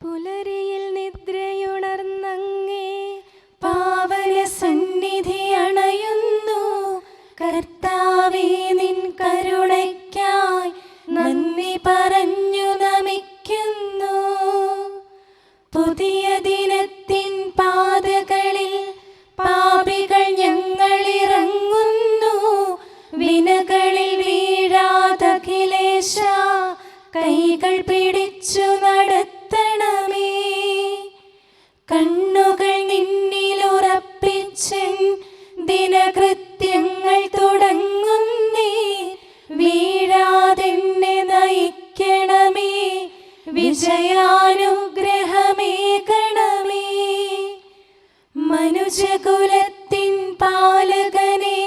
പുലരിയിൽ നിദ്രയുണർന്നങ്ങേ പാവന സന്നിധി അണയുന്നു. കർത്താവേ, നിൻ കരുണയ്ക്കായി നന്ദി പറഞ്ഞു നമിക്കുന്നു. പുതിയ ദിനത്തിൻ പാതകളിൽ പാപികൾ ഞങ്ങളിറങ്ങുന്നു. വിനകളിൽ വീഴാതഖിലേശ കൈകൾ പിടിച്ചു നടത്തണമേ. കണ്ണുകൾ നിന്നിലുറപ്പിച്ചൻ ദിനകൃത്യങ്ങൾ തുടങ്ങുന്നേ. വീഴാതെന്നെ നയിക്കണമേ, വിജയാനുഗ്രഹമേകണമേ. മനുജകുലത്തിൻ പാലകനെ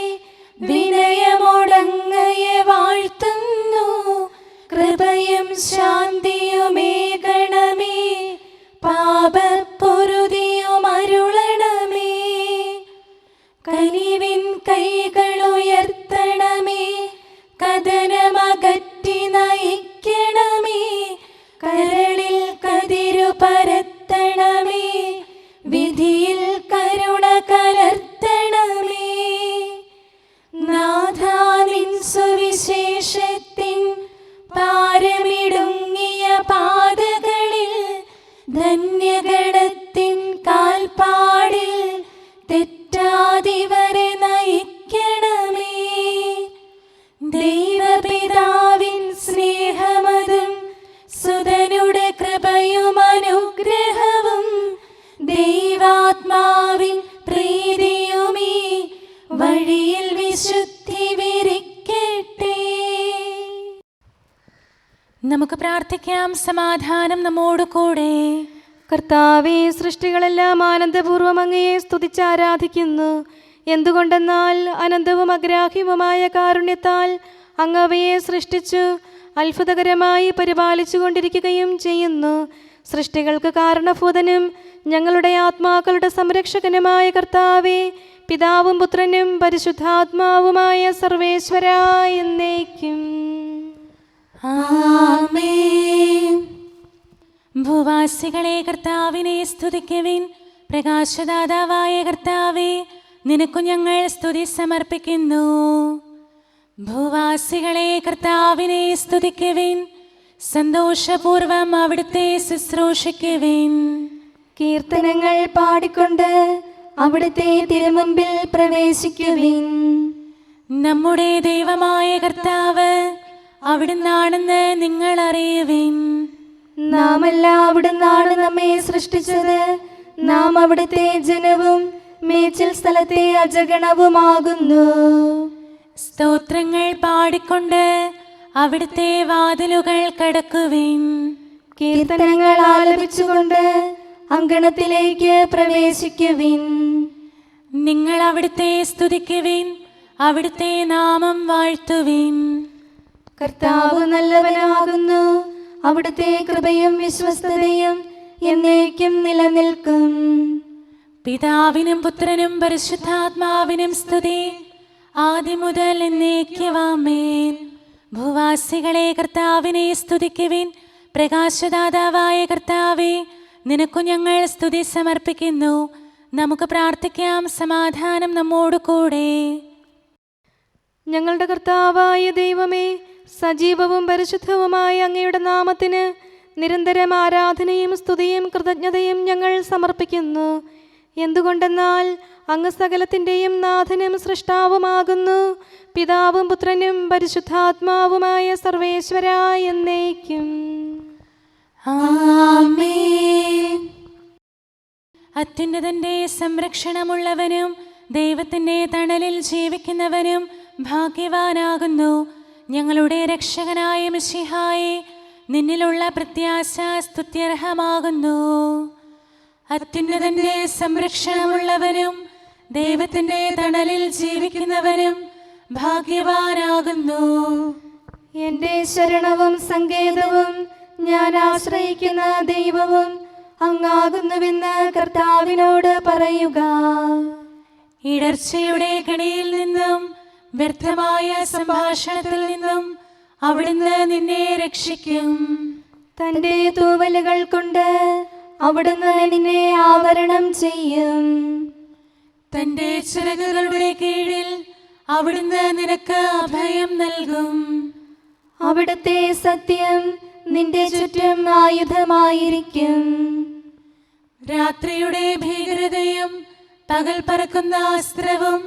വിനയമൊടങ്ങയെ വാഴ്ത്തുന്നു. കൃപയും ശാന്തിയുമേകണമേ, പാപപ്പൊറുതിയും അരുളണമേ. കനിവിൻ കൈകളുയർത്തണമേ, കഥനമകറ്റി നയിക്കണമേ. കരളിൽ കതിരു പരത്തണമേ, വിധിയിൽ കരുണ കലർത്തണമേ. നാഥാ, നിൻ സുവിശേഷത്തിൻ പാരമിടുങ്ങിയ പാതകളിൽ ധന്യഗണത്തിൻ കാൽപ്പാടിൽ തെറ്റാതിവരെ നയിക്കണമേ. ദൈവപിതാവിൻ സ്നേഹമതും സുതനുടെ കൃപയും അനുഗ്രഹവും ദൈവാത്മാവിൻ പ്രീതിയുമീ വഴിയിൽ വിശുദ്ധി വിരിക്കട്ടെ. നമുക്ക് പ്രാർത്ഥിക്കാം. സമാധാനം നമ്മോട് കൂടെ. കർത്താവേ, സൃഷ്ടികളെല്ലാം ആനന്ദപൂർവ്വം അങ്ങയെ സ്തുതിച്ച് ആരാധിക്കുന്നു. എന്തുകൊണ്ടെന്നാൽ അനന്തവും അഗ്രാഹ്യവുമായ കാരുണ്യത്താൽ അങ്ങ് അവയെ സൃഷ്ടിച്ചു അത്ഭുതകരമായി പരിപാലിച്ചു കൊണ്ടിരിക്കുകയും ചെയ്യുന്നു. സൃഷ്ടികൾക്ക് കാരണഭൂതനും ഞങ്ങളുടെ ആത്മാക്കളുടെ സംരക്ഷകനുമായ കർത്താവേ, പിതാവും പുത്രനും പരിശുദ്ധാത്മാവുമായ സർവേശ്വരാ എന്നേക്കും ആമേൻ. ഭൂവാസികളെ കർത്താവിനെ സ്തുതിക്കുവിൻ. പ്രകാശദാതാവായ കർത്താവേ, നിനക്കു ഞങ്ങൾ സ്തുതി സമർപ്പിക്കുന്നു. ഭൂവാസികളെ കർത്താവിനെ സ്തുതിക്കുവിൻ. സന്തോഷപൂർവം അവിടുത്തെ ശുശ്രൂഷിക്കുവിൻ. കീർത്തനങ്ങൾ പാടിക്കൊണ്ട് അവിടുത്തെ തിരുമുമ്പിൽ പ്രവേശിക്കുവിൻ. നമ്മുടെ ദൈവമായ കർത്താവ് അവിടുന്നാണെന്ന് നിങ്ങൾ അറിയുവിൻ. നാമല്ല അവിടുന്നാണ് നമ്മെ സൃഷ്ടിച്ചത്. നാം അവിടുത്തെ ജനവും മേച്ചിൽ സ്ഥലത്തെ അജഗണവുമാകുന്നു. സ്തോത്രങ്ങൾ പാടിക്കൊണ്ട് അവിടുത്തെ വാതിലുകൾ കടക്കുവിൻ. കീർത്തനങ്ങൾ ആലപിച്ചുകൊണ്ട് അങ്കണത്തിലേക്ക് പ്രവേശിക്കുവിൻ. നിങ്ങൾ അവിടുത്തെ സ്തുതിക്കുവിൻ, അവിടുത്തെ നാമം വാഴ്ത്തുവിൻ. കർത്താവ് നല്ലവനാകുന്നു. അവിടുത്തെ കൃപയും വിശ്വസ്തതയും എന്നേക്കും നിലനിൽക്കും. പിതാവിനും പുത്രനും പരിശുദ്ധാത്മാവിനും സ്തുതി, ആദ്യം മുതൽ എന്നേക്കും ആമേൻ. ഭൂവാസികളെ കർത്താവിനെ സ്തുതിക്കുവിൻ. പ്രകാശദാതാവായ കർത്താവേ, നിനക്കു ഞങ്ങൾ സ്തുതി സമർപ്പിക്കുന്നു. നമുക്ക് പ്രാർത്ഥിക്കാം. സമാധാനം നമ്മോട് കൂടെ. ഞങ്ങളുടെ കർത്താവായ ദൈവമേ, സജീവവും പരിശുദ്ധവുമായ അങ്ങയുടെ നാമത്തിന് നിരന്തരം ആരാധനയും സ്തുതിയും കൃതജ്ഞതയും ഞങ്ങൾ സമർപ്പിക്കുന്നു. എന്തുകൊണ്ടെന്നാൽ അങ്ങ് സകലത്തിൻ്റെയും നാഥനും സൃഷ്ടാവുമാകുന്നു. പിതാവും പുത്രനും പരിശുദ്ധാത്മാവുമായ സർവേശ്വരാ എന്നേക്കും ആമേൻ. അത്യുന്നതന്റെ സംരക്ഷണമുള്ളവനും ദൈവത്തിൻ്റെ തണലിൽ ജീവിക്കുന്നവനും ഭാഗ്യവാനാകുന്നു. ഞങ്ങളുടെ രക്ഷകനായ മിശിഹായേ, നിന്നിലുള്ള പ്രത്യാശ സ്തുത്യർഹമാകുന്നു. അത്യുന്നതന്റെ സംരക്ഷണമുള്ളവനും ദൈവത്തിൻ്റെ തണലിൽ ജീവിക്കുന്നവനും ഭാഗ്യവാനാകുന്നു. എൻ്റെ ശരണവും സങ്കേതവും ഞാൻ ആശ്രയിക്കുന്ന ദൈവവും അങ്ങാകുന്നുവെന്ന് കർത്താവിനോട് പറയുക. ഇടർച്ചയുടെ കണിയിൽ നിന്നും വ്യർത്ഥമായ സംഭാഷണത്തിൽ നിന്നും അവിടുന്ന് നിന്നെ രക്ഷിക്കും. തന്റെ തൂവലുകൾ കൊണ്ട് അവിടുന്ന് നിന്നെ ആവരണം ചെയ്യും. തന്റെ ചിറകുകളുടെ കീഴിൽ അവിടുന്ന് നിനക്ക് അഭയം നൽകും. അവിടുത്തെ സത്യം നിന്റെ ചുറ്റും ആയുധമായിരിക്കും. രാത്രിയുടെ ഭീകരതയും പകൽ പറക്കുന്ന അസ്ത്രവും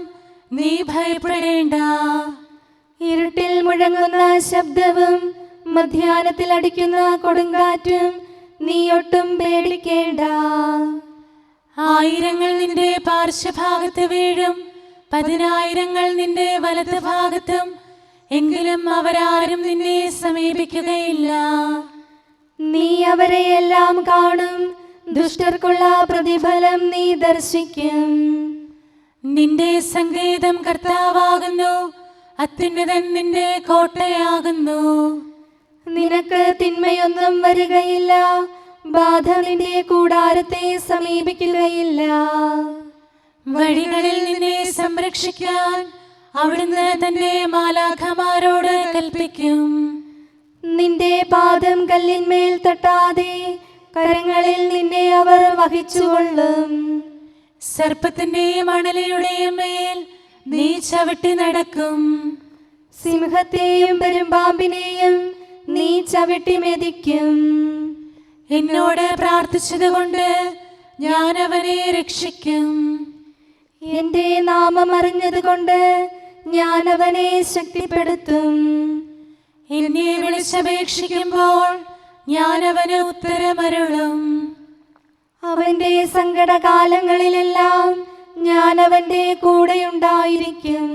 നീ ഭയപ്പെടേണ്ട. ഇരുട്ടിൽ മുഴങ്ങുന്ന ശബ്ദവും മധ്യാഹ്നത്തിൽ അടിക്കുന്ന കൊടുങ്കാറ്റും നീ ഒട്ടും പേടിക്കേണ്ട. ആയിരങ്ങൾ നിന്റെ പാർശ്വഭാഗത്ത് വീഴും, 10,000 നിന്റെ വലത് ഭാഗത്തും, എങ്കിലും അവരാരും നിന്നെ സമീപിക്കുകയില്ല. നീ അവരെയെല്ലാം കാണും, ദുഷ്ടർക്കുള്ള പ്രതിഫലം നീ ദർശിക്കും. നിന്റെ സങ്കേതം കർത്താവാകുന്നു, അത്യുന്നതൻ നിന്റെ കോട്ടയാകുന്നു. നിനക്ക് തിന്മയൊന്നും വരികയില്ല, ബാധ നിന്റെ കൂടാരത്തെ സമീപിക്കുകയില്ല. വഴികളിൽ നിന്നെ സംരക്ഷിക്കാൻ അവിടുന്ന് തന്റെ മാലാഖമാരോട് കൽപ്പിക്കും. നിന്റെ പാദം കല്ലിന്മേൽ തട്ടാതെ കരങ്ങളിൽ നിന്നെ അവർ വഹിച്ചുകൊള്ളും. സർപ്പത്തിന്റെയും അണലയുടെയും മേൽ നീ ചവിട്ടി നടക്കും. സിംഹത്തെയും പെരുമ്പാമ്പിനെയും നീ ചവിട്ടി മെതിക്കും. എന്നോട് പ്രാർത്ഥിച്ചതുകൊണ്ട് ഞാൻ അവനെ രക്ഷിക്കും. എന്റെ നാമം അറിഞ്ഞതുകൊണ്ട് ഞാൻ അവനെ ശക്തിപ്പെടുത്തും. എന്നെ വിളിച്ചപേക്ഷിക്കുമ്പോൾ ഞാൻ അവന് ഉത്തരമരുളും. അവന്റെ സങ്കടകാലങ്ങളിലെല്ലാം ഞാൻ അവന്റെ കൂടെയുണ്ടായിരിക്കും.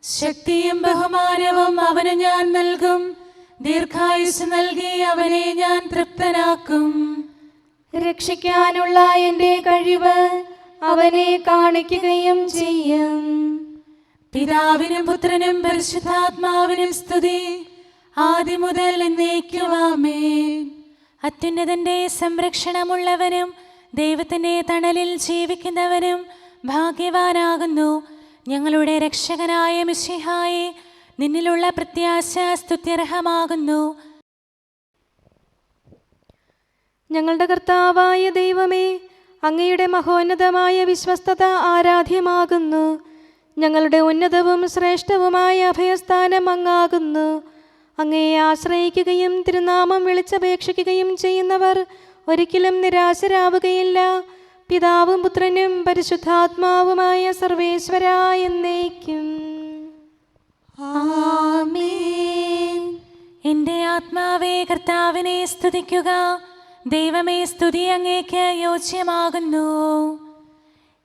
ശക്തിയും ബഹുമാനവും അവന് ഞാൻ നൽകും. ദീർഘായുസ് നൽകി അവനെ ഞാൻ തൃപ്തനാക്കും. രക്ഷിക്കാനുള്ള എന്റെ കഴിവ് അവനെ കാണിക്കുകയും ചെയ്യും. പിതാവിനും പുത്രനും പരിശുദ്ധാത്മാവിനും സ്തുതി, ആദ്യം മുതൽ എന്നേക്കും ആമേൻ. അത്യുന്നതന്റെ സംരക്ഷണമുള്ളവനും ദൈവത്തിന്റെ തണലിൽ ജീവിക്കുന്നവനും ഭാഗ്യവാനാകുന്നു ഞങ്ങളുടെ രക്ഷകനായ മിശിഹായെ. നിന്നിലുള്ള പ്രത്യാശ സ്തുത്യർഹമാകുന്നു. ഞങ്ങളുടെ കർത്താവായ ദൈവമേ, അങ്ങയുടെ മഹോന്നതമായ വിശ്വസ്തത ആരാധ്യമാകുന്നു. ഞങ്ങളുടെ ഉന്നതവും ശ്രേഷ്ഠവുമായ അഭയസ്ഥാനം അങ്ങാകുന്നു. അങ്ങയെ ആശ്രയിക്കുകയും തിരുനാമം വിളിച്ചപേക്ഷിക്കുകയും ചെയ്യുന്നവർ ഒരിക്കലും നിരാശരാവുകയില്ല. പിതാവും പുത്രനും പരിശുദ്ധാത്മാവുമായ സർവേശ്വരാ എന്നേക്കും ആമേൻ. എൻ്റെ ആത്മാവേ കർത്താവിനെ സ്തുതിക്കുക. ദൈവമേ, സ്തുതി അങ്ങേക്ക് യോജ്യമാകുന്നു.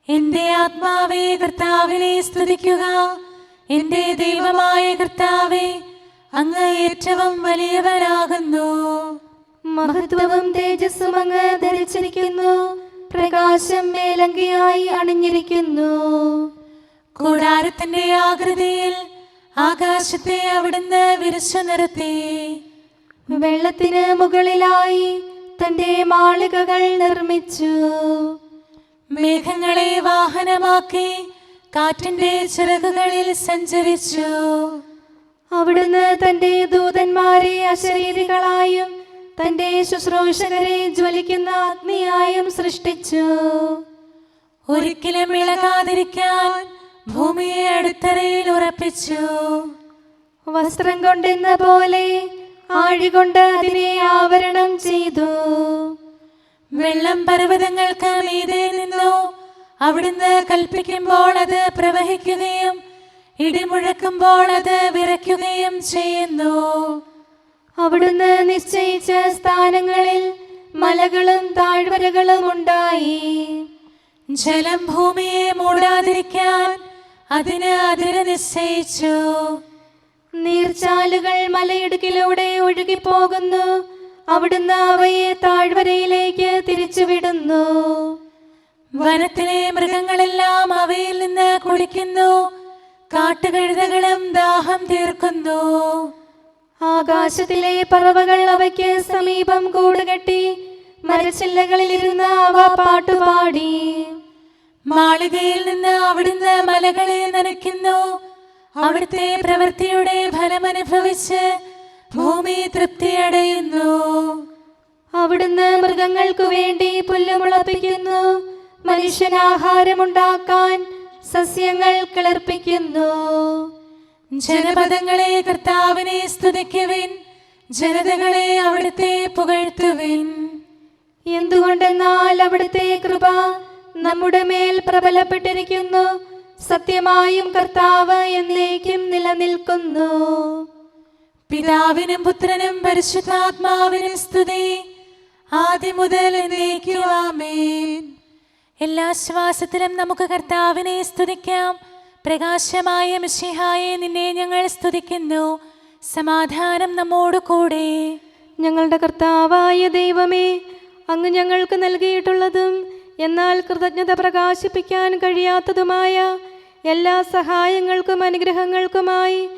എൻ്റെ ആത്മാവേ കർത്താവിനെ സ്തുതിക്കുക. എൻ്റെ ദൈവമായ കർത്താവേ, അങ്ങ് ഏറ്റവും വലിയവനാകുന്നു. മഹത്വവും തേജസ്സും അങ്ങ് ധരിച്ചിരിക്കുന്നു. പ്രകാശം മേലങ്കിയായി അണിഞ്ഞിരിക്കുന്നു. കൂടാരത്തിന്റെ ആകൃതിയിൽ ആകാശത്തെ അവിടുന്ന് വിരിച്ചു നിർത്തി. വെള്ളത്തിന് മുകളിലായി തന്റെ മാളികകൾ നിർമ്മിച്ചു. മേഘങ്ങളെ വാഹനമാക്കി കാറ്റിന്റെ ചിറകുകളിൽ സഞ്ചരിച്ചു. അവിടുന്ന് തന്റെ ദൂതന്മാരെ അശരീരികളായും തന്റെ ശുശ്രൂഷകരെ ജ്വലിക്കുന്ന അഗ്നിയായും സൃഷ്ടിച്ചു. ഒരിക്കലും ഇളകാതിരിക്കാൻ ഭൂമിയെ അടിത്തറയിൽ ഉറപ്പിച്ചു. വസ്ത്രം കൊണ്ടെന്ന പോലെ ആഴികൊണ്ട് അതിനെ ആവരണം ചെയ്തു. വെള്ളം പർവ്വതങ്ങൾക്ക് മീതെ നിന്നു. അവിടുന്ന് കൽപ്പിക്കുമ്പോൾ അത് പ്രവഹിക്കുകയും ഇടിമുഴക്കുമ്പോൾ അത് വിറയ്ക്കുകയും ചെയ്യുന്നു. അവിടുന്ന് നിശ്ചയിച്ച സ്ഥാനങ്ങളിൽ മലകളും താഴ്വരകളും ഉണ്ടായി. ജലം ഭൂമിയെ മൂടാതിരിക്കാൻ അതിന് അതിര് നിശ്ചയിച്ചു. നീർച്ചാലുകൾ മലയിടുക്കിലൂടെ ഒഴുകിപ്പോകുന്നു. അവിടുന്ന് അവയെ താഴ്വരയിലേക്ക് തിരിച്ചുവിടുന്നു. വനത്തിലെ മൃഗങ്ങളെല്ലാം അവയിൽ നിന്ന് കുടിക്കുന്നു. കാട്ടുകഴുതകളും ദാഹം തീർക്കുന്നു. ആകാശത്തിലെ പറവകൾ അവയ്ക്ക് സമീപം കൂടുകെട്ടി മരച്ചില്ലകളിലിരുന്ന് അവ പാട്ടുപാടി. മാളികയിൽ നിന്ന് അവിടുന്ന് മലകളെ നനയ്ക്കുന്നു. അവിടുത്തെ പ്രവൃത്തിയുടെ ഫലമനുഭവിച്ച് ഭൂമി തൃപ്തിയടയുന്നു. അവിടുന്ന് മൃഗങ്ങൾക്കു വേണ്ടി പുല്ല് മുളപ്പിക്കുന്നു, മനുഷ്യനാഹാരമുണ്ടാക്കാൻ സസ്യങ്ങൾ കിളിർപ്പിക്കുന്നു. ജനപദങ്ങളെ കർത്താവിനെ സ്തുതിക്കുവിൻ, ജനതകളെ അവിടുത്തെ പുകഴ്ത്തുവിൻ. എന്തുകൊണ്ടെന്നാൽ അവിടുത്തെ കൃപ നമ്മുടെ മേൽ പ്രബലപ്പെട്ടിരിക്കുന്നു, സത്യമായും കർത്താവ് എന്നേക്കും നിലനിൽക്കുന്നു. പിതാവിനും പുത്രനും പരിശുദ്ധാത്മാവിനും സ്തുതി, ആദ്യം മുതൽ എന്നേക്കും ആമേൻ. എല്ലാ ശ്വാസത്തിലും നമുക്ക് കർത്താവിനെ സ്തുതിക്കാം. പ്രകാശമായ മിശിഹായെ, നിന്നെ ഞങ്ങൾ സ്തുതിക്കുന്നു. സമാധാനം നമ്മോട് കൂടെ. ഞങ്ങളുടെ കർത്താവായ ദൈവമേ, അങ്ങ് ഞങ്ങൾക്ക് നൽകിയിട്ടുള്ളതും എന്നാൽ കൃതജ്ഞത പ്രകാശിപ്പിക്കാൻ കഴിയാത്തതുമായ എല്ലാ സഹായങ്ങൾക്കും അനുഗ്രഹങ്ങൾക്കുമായി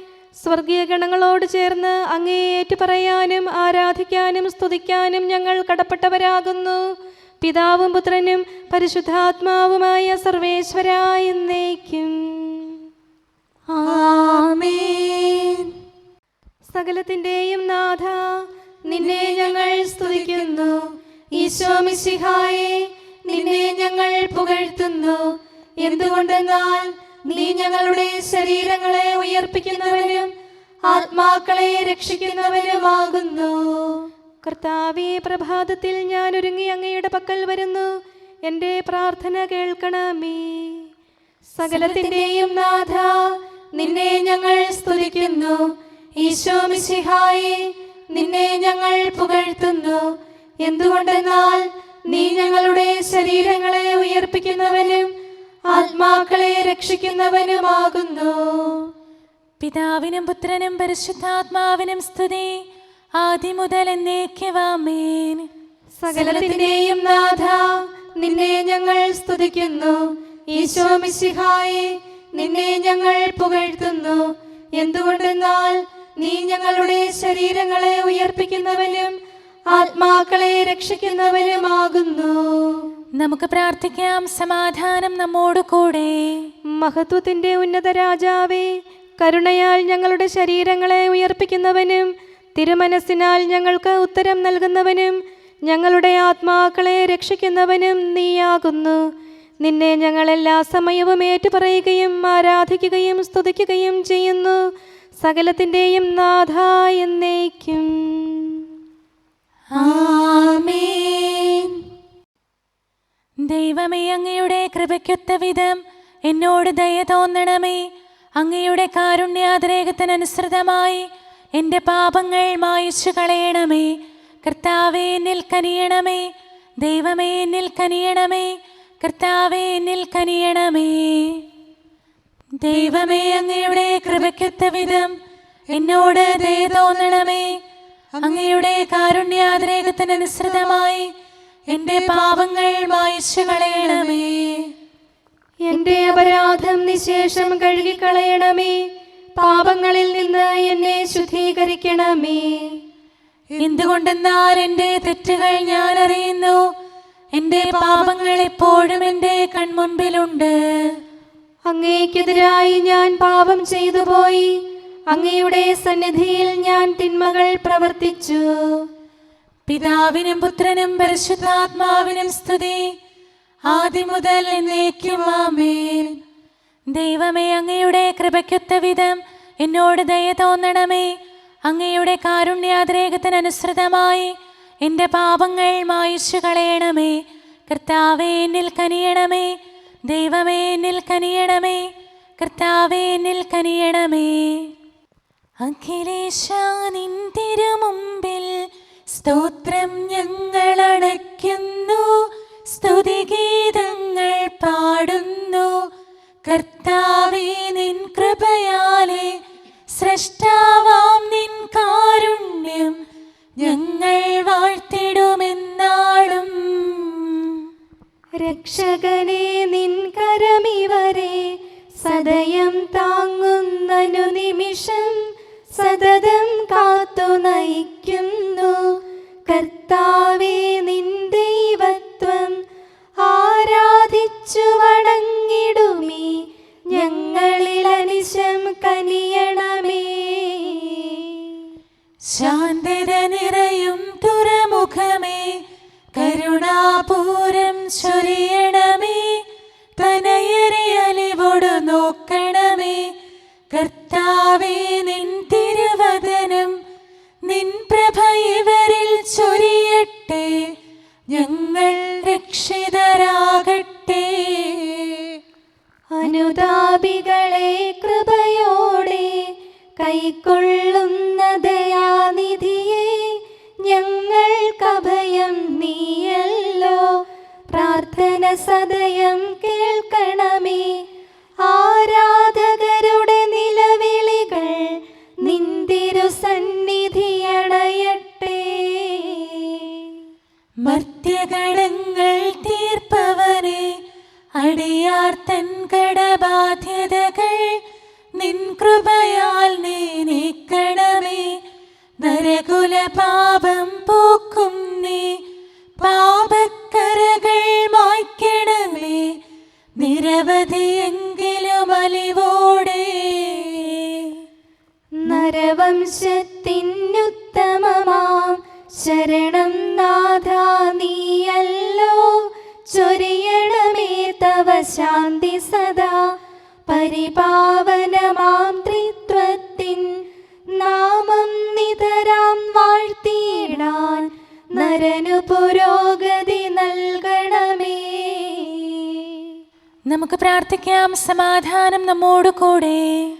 സ്വർഗീയ ഗണങ്ങളോട് ചേർന്ന് അങ്ങേ ഏറ്റുപറയാനും ആരാധിക്കാനും സ്തുതിക്കാനും ഞങ്ങൾ കടപ്പെട്ടവരാകുന്നു. പിതാവും പുത്രനും പരിശുദ്ധാത്മാവുമായ സർവേശ്വരായ എന്നേക്കും ആമേൻ. സകലത്തിന്റെയും നാഥ, നിന്നെ ഞങ്ങൾ സ്തുതിക്കുന്നു. ഈശോ മിശിഹായെ, നിന്നെ ഞങ്ങൾ പുകഴ്ത്തുന്നു. എന്തുകൊണ്ടെന്നാൽ നീ ഞങ്ങളുടെ ശരീരങ്ങളെ ഉയർപ്പിക്കുന്നവനും ആത്മാക്കളെ രക്ഷിക്കുന്നവനുമാകുന്നു. കർത്താവേ, പ്രഭാതത്തിൽ ഞാൻ ഒരുങ്ങി അങ്ങയുടെ പക്കൽ വരുന്നു. എൻ്റെ പ്രാർത്ഥന കേൾക്കണമേ. സകലത്തിന്റെയും നാഥ, നിന്നെ ഞങ്ങൾ സ്തുതിക്കുന്നു. ഈശോ മിശിഹായെ, നിന്നെ ഞങ്ങൾ പുകഴ്ത്തുന്നു. എന്തുകൊണ്ടെന്നാൽ നീ ഞങ്ങളുടെ ശരീരങ്ങളെ ഉയർപ്പിക്കുന്നവനും ആത്മാക്കളെ രക്ഷിക്കുന്നവനുമാകുന്നു. പിതാവിനും പുത്രനും പരിശുദ്ധാത്മാവിനും സ്തുതി, ആദ്യം മുതൽ എന്നേക്കും ആമേൻ. സകലത്തിന്റെയും നാഥ, നിന്നെ ഞങ്ങൾ സ്തുതിക്കുന്നു. ഈശോ മിശിഹായെ, നിന്നെ ഞങ്ങൾ പുകഴ്ത്തുന്നു. എന്തുകൊണ്ടെന്നാൽ നീ ഞങ്ങളുടെ ശരീരങ്ങളെ ഉയർപ്പിക്കുന്നവനും ആത്മാക്കളെ രക്ഷിക്കുന്നവനുമാകുന്നു. നമുക്ക് പ്രാർത്ഥിക്കാം. സമാധാനം നമ്മോട് കൂടെ. മഹത്വത്തിന്റെ ഉന്നത രാജാവേ, കരുണയാൽ ഞങ്ങളുടെ ശരീരങ്ങളെ ഉയർപ്പിക്കുന്നവനും തിരുമനസ്സിനാൽ ഞങ്ങൾക്ക് ഉത്തരം നൽകുന്നവനും ഞങ്ങളുടെ ആത്മാക്കളെ രക്ഷിക്കുന്നവനും നീയാകുന്നു. നിന്നെ ഞങ്ങൾ എല്ലാ സമയവും ഏറ്റുപറയുകയും ആരാധിക്കുകയും സ്തുതിക്കുകയും ചെയ്യുന്നു. സകലത്തിന്റെയും നാഥ എന്നേക്കും ആമേൻ. ദൈവമേ, അങ്ങയുടെ കൃപയ്ക്കൊത്ത വിധം എന്നോട് ദയ തോന്നണമേ. അങ്ങയുടെ കാരുണ്യാതിരേകത്തിനനുസൃതമായി എൻ്റെ പാപങ്ങൾ മായിച്ചു കളയണമേ. കർത്താവേ, എന്നിൽ കനിയണമേ. ദൈവമേ, എന്നിൽ കനിയണമേ. കർത്താവേ, എന്നിൽ കനിയണമേ. ദൈവമേ, അങ്ങയുടെ കൃപയ്ക്കൊത്ത വിധം എന്നോട് ദയ തോന്നണമേ. അങ്ങയുടെ കാരുണ്യാതിരേകത്തിനനുസൃതമായി എൻ്റെ പാപങ്ങൾ മായിച്ചു കളയണമേ. എന്റെ അപരാധം നിശേഷം കഴുകിക്കളയണമേ. പാപങ്ങളിൽ നിന്ന് എന്നെ ശുദ്ധീകരിക്കണമേ. എന്തുകൊണ്ടെന്നാൽ എൻ്റെ തെറ്റുകൾ ഞാൻ അറിയുന്നു. എൻ്റെ പാപങ്ങൾ എപ്പോഴും എൻ്റെ കൺമുൻപിലുണ്ട്. അങ്ങേക്കെതിരായി ഞാൻ പാപം ചെയ്തു പോയി. അങ്ങയുടെ സന്നിധിയിൽ ഞാൻ തിന്മകൾ പ്രവർത്തിച്ചു. പിതാവിനും പുത്രനും പരിശുദ്ധാത്മാവിനും സ്തുതി, ആദ്യം മുതൽ എന്നേക്കും ആമേൻ. ദൈവമേ, അങ്ങയുടെ കൃപയ്ക്കൊത്ത വിധം എന്നോട് ദയ തോന്നണമേ. അങ്ങയുടെ കാരുണ്യാതിരേകത്തിനനുസൃതമായി എൻ്റെ പാപങ്ങൾ മായിച്ചു കളയണമേ. കർത്താവേ, എന്നിൽ കനിയണമേ. ദൈവമേ, എന്നിൽ കനിയണമേ. കർത്താവേ, എന്നിൽ കനിയണമേ. അഖിലേശാ, നിൻ തിരുമുമ്പിൽ സ്തോത്രം ഞങ്ങൾ അണയ്ക്കുന്നു. സ്തുതിഗീതങ്ങൾ പാടുന്നു. കർത്താവേ, നിൻ കൃപയാലെ സ്രഷ്ടാവാം നിൻ കാരുണ്യം ഞങ്ങൾ വാഴ്ത്തിടുമെന്നാളും. രക്ഷകനെ, നിൻ കരമിവരെ സദയം താങ്ങുന്നനു നിമിഷം സതതം കാത്തു നയിക്കുന്നു. കർത്താവേ, നിൻ ദൈവത്വം ആരാധിച്ചു വണങ്ങിടുമീ ഞങ്ങളിൽ അനിശം കനിയണമേ. ശാന്തത നിറയും തുറമുഖമേ, കരുണാപൂരം ചൊരിയണമേ. തനയരെ അലിവോടു നോക്കണമേ. കർത്താവേ, നിൻ തിരുവദനം നിൻ പ്രഭ ഇവരിൽ ചൊരിയട്ടെ. ഞങ്ങൾ രക്ഷിതരാകട്ടെ. അനുതാപികളെ കൃപയോടെ കൈക്കൊള്ളുന്ന ദയാനിധിയെ, ഞങ്ങൾക്കഭയം നീയല്ലോ. പ്രാർത്ഥന സദയം കേൾക്കണമേ. ആരാധകരുടെ നിലവിളികൾ നിന്തിരു സന്നിധിയണയട്ടെ. മർത്യകടങ്ങൾ തീർപ്പവനെ, അടിയാർ തൻ കടബാധ്യതകൾ നിൻ കൃപയാൽ നീ നീക്കണമേ. നരകുല പാപം പോക്കും നീ, പാപക്കരകൾ മായ്ക്കണമേ. നിരവധിയെങ്കിലും അലിവോടെ നരവംശത്തിനുത്തമമാം ശരണം നാഥ നീയല്ലോ. ചൊരിയണമേ തവ ശാന്തി സദാ. പരിപാവനമാം ത്രിത്വത്തിൻ നാമം നിതരാം വാഴ്ത്തിയിടാൻ നരനു പുരോഗതി നൽകണമേ. നമുക്ക് പ്രാർത്ഥിക്കാം. സമാധാനം നമ്മോട് കൂടെ.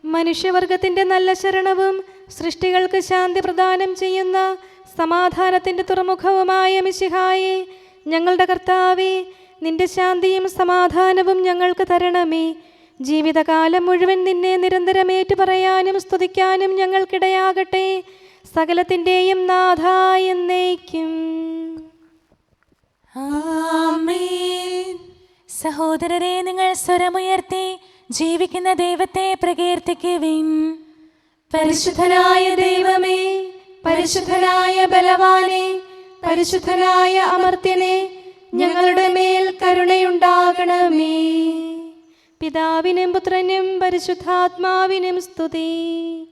മനുഷ്യവർഗത്തിന്റെ നല്ല ശരണവും സൃഷ്ടികൾക്ക് ശാന്തി പ്രദാനം ചെയ്യുന്ന സമാധാനത്തിന്റെ തുറമുഖവുമായ മിശിഹായേ, ഞങ്ങളുടെ കർത്താവേ, നിന്റെ ശാന്തിയും സമാധാനവും ഞങ്ങൾക്ക് തരണമേ. ജീവിതകാലം മുഴുവൻ നിന്നെ നിരന്തരം ഏറ്റുപറയാനും സ്തുതിക്കാനും ഞങ്ങൾക്കിടയാകട്ടെ. സകലത്തിൻ്റെയും നാഥ എന്നേക്കും. ആമേൻ. സഹോദരരെ, നിങ്ങൾ സ്വരമുയർത്തി ജീവിക്കുന്ന ദൈവത്തെ പ്രകീർത്തിക്കുവിൻ. പരിശുദ്ധനായ ദൈവമേ, പരിശുദ്ധനായ ബലവാനെ, പരിശുദ്ധനായ അമർത്യനെ, ഞങ്ങളുടെ മേൽ കരുണയുണ്ടാകണമേ. പിതാവിനും പുത്രനും പരിശുദ്ധാത്മാവിനും സ്തുതി.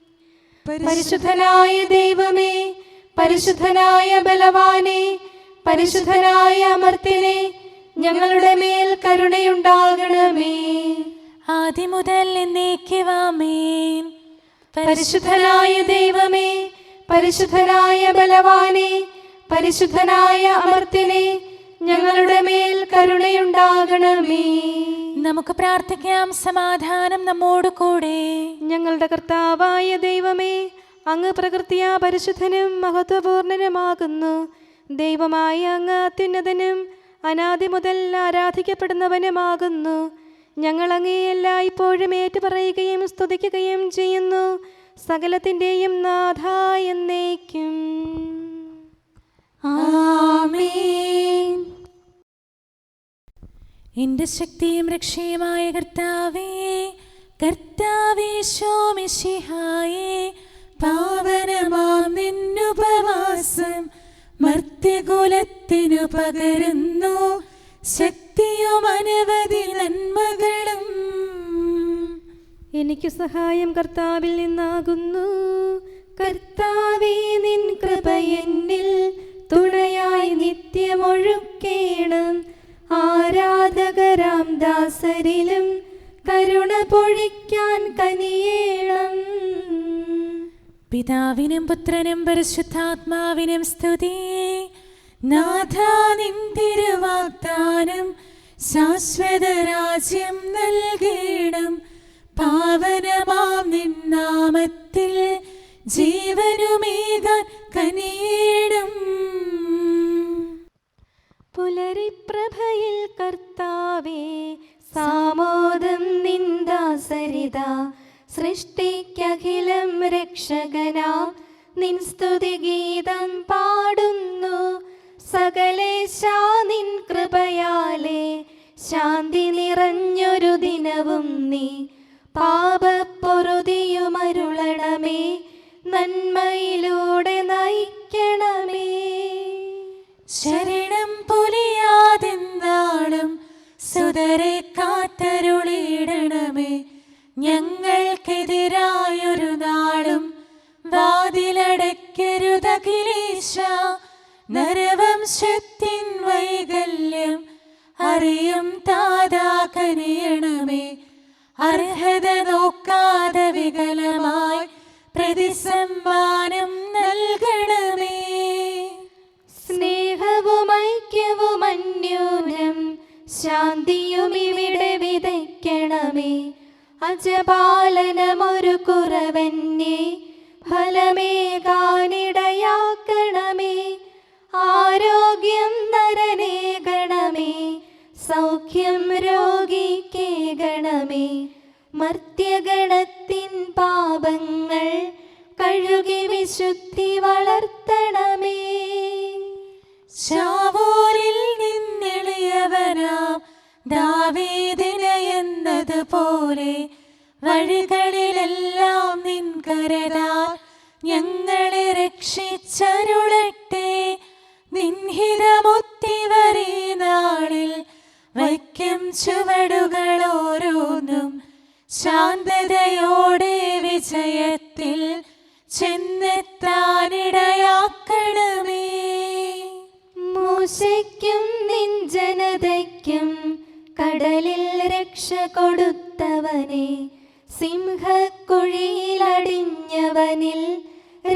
പരിശുദ്ധനായ ദൈവമേ, പരിശുദ്ധനായ ബലവാനെ, പരിശുദ്ധനായ അമർത്യനെ, ഞങ്ങളുടെ മേൽ കരുണയുണ്ടാകണമേ. ആദ്യം മുതൽ എന്നേക്കും ആമേൻ. പരിശുദ്ധനായ ദൈവമേ, പരിശുദ്ധനായ ബലവാനെ, പരിശുദ്ധനായ അമർത്യനെ, ഞങ്ങളുടെ മേൽ കരുണയുണ്ടാകണമേ. നമുക്ക് പ്രാർത്ഥിക്കാം. സമാധാനം നമ്മോട് കൂടെ. ഞങ്ങളുടെ കർത്താവായ ദൈവമേ, അങ്ങ് പ്രകൃതിയാ പരിശുദ്ധനും മഹത്വപൂർണനുമാകുന്നു. ദൈവമായ അങ്ങ് അത്യുന്നതനും അനാദി മുതൽ ആരാധിക്കപ്പെടുന്നവനുമാകുന്നു. ഞങ്ങൾ അങ്ങേ എല്ലായ്പ്പോഴും ഏറ്റുപറയുകയും സ്തുതിക്കുകയും ചെയ്യുന്നു. സകലത്തിൻ്റെയും നാഥ എന്നേക്കും. ആമേൻ. എന്റെ ശക്തിയും രക്ഷയുമായ കർത്താവേ, കർത്താവീശോ മിശിഹായേ, പാവനമാം നിന്നുപവാസം മർത്യകുലത്തിനു പകരുന്നു. ശക്തിയും അനവധി നന്മകളും എനിക്ക് സഹായം കർത്താവിൽ നിന്നാകുന്നു. കർത്താവേ, നിൻ കൃപ എന്നിൽ തുണയായി നിത്യമൊഴുക്കേണം. ആരാധകരാം ദാസരിലും കരുണ പൊഴിക്കാൻ കനിയേണം. പിതാവിനും പുത്രനും പരിശുദ്ധാത്മാവിനും സ്തുതി. നാഥാ, നിൻ തിരുവാഗ്ദാനം ശാശ്വത രാജ്യം നൽകണം. പാവനമാം നിൻ നാമത്തിൽ ജീവനുമേകാൻ കനിയേണം. പുലരിപ്രഭയിൽ കർത്താവേ, സാമോദം നിന്ദാസരിത. സൃഷ്ടിക്കഖിലം രക്ഷകനാം നിൻ സ്തുതിഗീതം പാടുന്നു. സകലേശാ നിൻ കൃപയാലേ ശാന്തി നിറഞ്ഞൊരു ദിനവും നീ. പാപപ്പൊറുതിയുമരുളണമേ, നന്മയിലൂടെ നയിക്കണമേ. ശരണം പൊലിയാതെന്താളും സുതരെ കാത്തരുളിയിടണമേ. ഞങ്ങൾക്കെതിരായൊരു നാളും വാതിലടയ്ക്ക നരവംശത്തിൻ വൈകല്യം അറിയും താതാ കനിയണമേ. അർഹത നോക്കാതെ വികലമായി പ്രതിസമ്മാനം നൽകണമേ. സ്നേഹവും ഐക്യവും അന്യോന്യം ശാന്തിയും ഇവിടെ വിതയ്ക്കണമേ. അജപാലനമൊരു കുറവന്യേ ഫലമേകാനിടയാക്കണമേ. ആരോഗ്യം നരനേകണമേ, സൗഖ്യം രോഗിക്കേകണമേ. മർത്യഗണത്തിൻ പാപങ്ങൾ കഴുകി വിശുദ്ധി വളർത്തണമേ. ശാവൂരിൽ നിന്നെളിയവനാം ദാവീദിന് എന്നതുപോലെ വഴികളിലെല്ലാം നിൻ കരതാൽ ഞങ്ങളെ രക്ഷിച്ചരുളട്ടെ. നിൻഹിതമൊത്തിവരീ നാളിൽ വയ്ക്കും ചുവടുകൾ ഓരോന്നും ശാന്തതയോടെ വിജയത്തിൽ ചെന്നെത്താനിടയാക്കണമേ. മൂശയ്ക്കും നിൻ ജനതയ്ക്കും കടലിൽ രക്ഷ കൊടുത്തവനെ, സിംഹക്കുഴിയിലടിഞ്ഞവനിൽ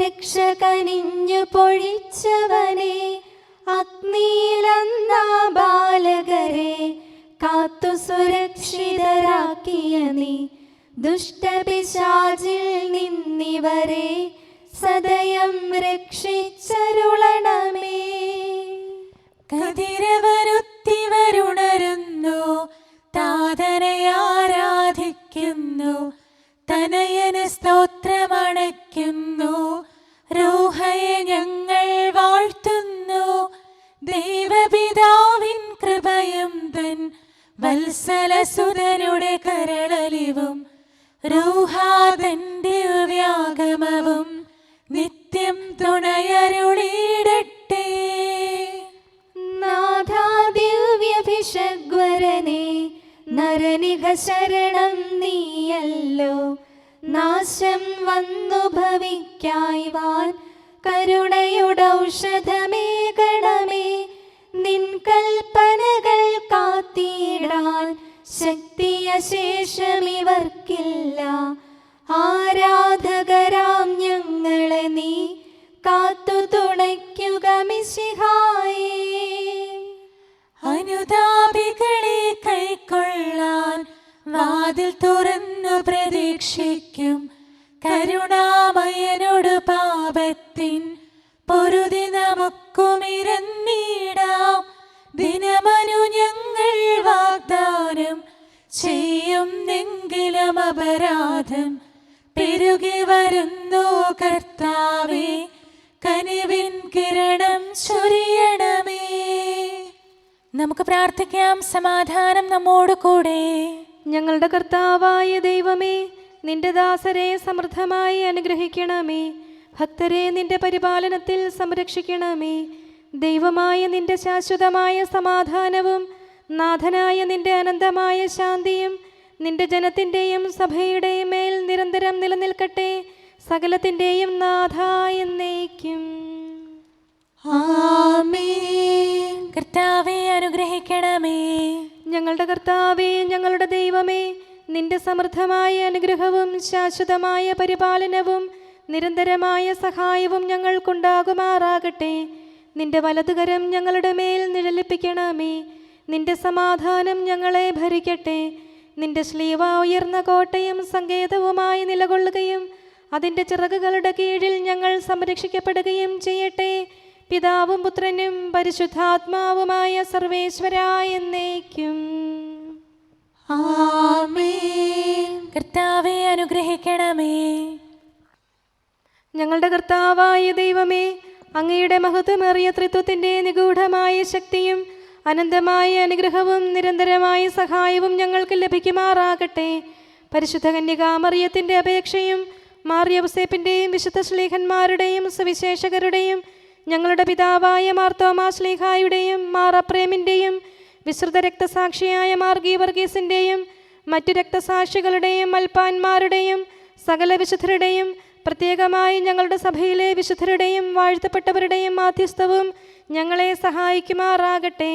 രക്ഷ കനിഞ്ഞു പൊഴിച്ചവനെ, അഗ്നിയിലന്നാ ബാലകരെ കാത്തു സുരക്ഷിതരാക്കിയ നീ, ദുഷ്ടപിശാചിൽ നിന്നിവരെ സദയം രക്ഷിച്ചരുളണമേ. കതിരവരുത്തിവരുണരുന്നു, താതനെ ആരാധിക്കുന്നു, തനയന് സ്തോത്രമണയ്ക്കുന്നു. റൂഹയെ ഞങ്ങൾ വാഴ്ത്തുന്നു. ദൈവപിതാവിൻ കൃപയും തൻ വത്സലസുതനുടെ കരളലിവും റൂഹാതന്റെ വ്യാഗമവും നിത്യം തുണയരുളിയിടട്ടെ. നാഥാ ദിവ്യഭിഷഗ്വരനെ, നരനിക ശരണം നീയല്ലോ. നാശം വന്നു ഭവിക്കായ്വാൻ കരുണയുടൗഷധമേകണമേ. നിൻ കൽപ്പനകൾ കാത്തിടാൻ ശക്തിയശേഷമിവർക്കില്ല. ആരാധകരാം ഞങ്ങളെ നീ കാത്തു തുണയ്ക്കുക മിശിഹായേ. അനുതാപികളെ കൈക്കൊള്ളാൻ വാതിൽ തുറന്നു പ്രതീക്ഷിക്കും. കരുണാമയനോട് പാപത്തിൻ പൊറുതി നമുക്കുമിരന്നിടാം. ദിനമനു ഞങ്ങൾ വാഗ്ദാനം ചെയ്യുന്നെങ്കിലും അപരാധം പെരുകി വരുന്നു. കർത്താവേ, കനിവിൻ കിരണം ചൊരിയണമേ. നമുക്ക് പ്രാർത്ഥിക്കാം. സമാധാനം നമ്മോട് കൂടെ. ഞങ്ങളുടെ കർത്താവായ ദൈവമേ, നിന്റെ ദാസരെ സമൃദ്ധമായി അനുഗ്രഹിക്കണമേ. ഭക്തരെ നിന്റെ പരിപാലനത്തിൽ സംരക്ഷിക്കണമേ. ദൈവമായ നിന്റെ ശാശ്വതമായ സമാധാനവും നാഥനായ നിന്റെ അനന്തമായ ശാന്തിയും നിന്റെ ജനത്തിൻ്റെയും സഭയുടെയും മേൽ നിരന്തരം നിലനിൽക്കട്ടെ. സകലത്തിൻ്റെയും നാഥ എന്നേക്കും. ആമേൻ. കർത്താവേ, അനുഗ്രഹിക്കണമേ. ഞങ്ങളുടെ കർത്താവേ, ഞങ്ങളുടെ ദൈവമേ, നിന്റെ സമൃദ്ധമായ അനുഗ്രഹവും ശാശ്വതമായ പരിപാലനവും നിരന്തരമായ സഹായവും ഞങ്ങൾക്കുണ്ടാകുമാറാകട്ടെ. നിന്റെ വലതുകരം ഞങ്ങളുടെ മേൽ നിഴലിപ്പിക്കണമേ. നിന്റെ സമാധാനം ഞങ്ങളെ ഭരിക്കട്ടെ. നിന്റെ ശ്ലീവ ഉയർന്ന കോട്ടയും സങ്കേതവുമായി നിലകൊള്ളുകയും അതിൻ്റെ ചിറകുകളുടെ കീഴിൽ ഞങ്ങൾ സംരക്ഷിക്കപ്പെടുകയും ചെയ്യട്ടെ. പിതാവും പുത്രനും പരിശുദ്ധാത്മാവുമായ സർവേശ്വരായ എന്നേക്കും. ആമേൻ. കർത്താവേ, അനുഗ്രഹിക്കണമേ. ഞങ്ങളുടെ കർത്താവായ ദൈവമേ, അങ്ങയുടെ മഹത്വമേറിയ ത്രിത്വത്തിൻ്റെ നിഗൂഢമായ ശക്തിയും അനന്തമായ അനുഗ്രഹവും നിരന്തരമായ സഹായവും ഞങ്ങൾക്ക് ലഭിക്കുമാറാകട്ടെ. പരിശുദ്ധ കന്യകാമറിയത്തിൻ്റെ അപേക്ഷയും മാർ യൗസേപ്പിൻ്റെയും വിശുദ്ധ ശ്ലീഹന്മാരുടെയും സുവിശേഷകരുടെയും ഞങ്ങളുടെ പിതാവായ മാർ തോമാ ശ്ലീഹായുടെയും മാർ അപ്രേമിൻ്റെയും വിശ്രുത രക്തസാക്ഷിയായ മാർ ഗീവർഗീസിൻ്റെയും മറ്റു രക്തസാക്ഷികളുടെയും മൽപ്പാന്മാരുടെയും സകല വിശുദ്ധരുടെയും പ്രത്യേകമായി ഞങ്ങളുടെ സഭയിലെ വിശുദ്ധരുടെയും വാഴ്ത്തപ്പെട്ടവരുടെയും മാധ്യസ്ഥവും ഞങ്ങളെ സഹായിക്കുമാറാകട്ടെ.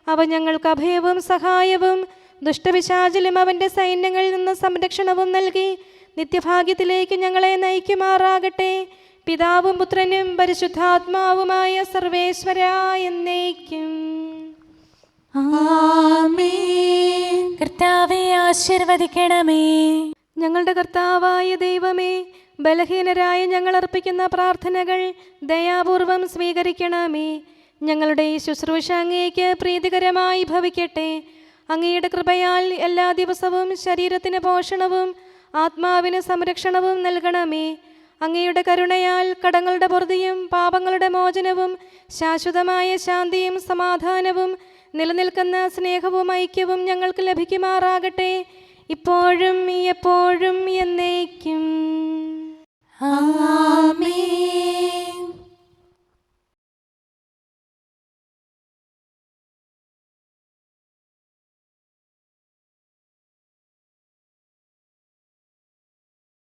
അവ ഞങ്ങൾക്ക് അഭയവും സഹായവും ദുഷ്ടപിശാചിലും അവൻ്റെ സൈന്യങ്ങളിൽ നിന്ന് സംരക്ഷണവും നൽകി നിത്യഭാഗ്യത്തിലേക്ക് ഞങ്ങളെ നയിക്കുമാറാകട്ടെ. പിതാവും പുത്രനും പരിശുദ്ധാത്മാവുമായ സർവേശ്വരാ എന്നേക്കും. ആമേൻ. കർത്താവേ ആശീർവദിക്കണമേ. ഞങ്ങളുടെ കർത്താവായ ദൈവമേ, ബലഹീനരായ ഞങ്ങൾ അർപ്പിക്കുന്ന പ്രാർത്ഥനകൾ ദയാപൂർവം സ്വീകരിക്കണമേ. ഞങ്ങളുടെ ഈ ശുശ്രൂഷ അങ്ങേക്ക് പ്രീതികരമായി ഭവിക്കട്ടെ. അങ്ങയുടെ കൃപയാൽ എല്ലാ ദിവസവും ശരീരത്തിന് പോഷണവും ആത്മാവിന് സംരക്ഷണവും നൽകണമേ. അങ്ങയുടെ കരുണയാൽ കടങ്ങളുടെ പൊറുതിയും പാപങ്ങളുടെ മോചനവും ശാശ്വതമായ ശാന്തിയും സമാധാനവും നിലനിൽക്കുന്ന സ്നേഹവും ഐക്യവും ഞങ്ങൾക്ക് ലഭിക്കുമാറാകട്ടെ, ഇപ്പോഴും എപ്പോഴും എന്നേക്കും. ആമേൻ.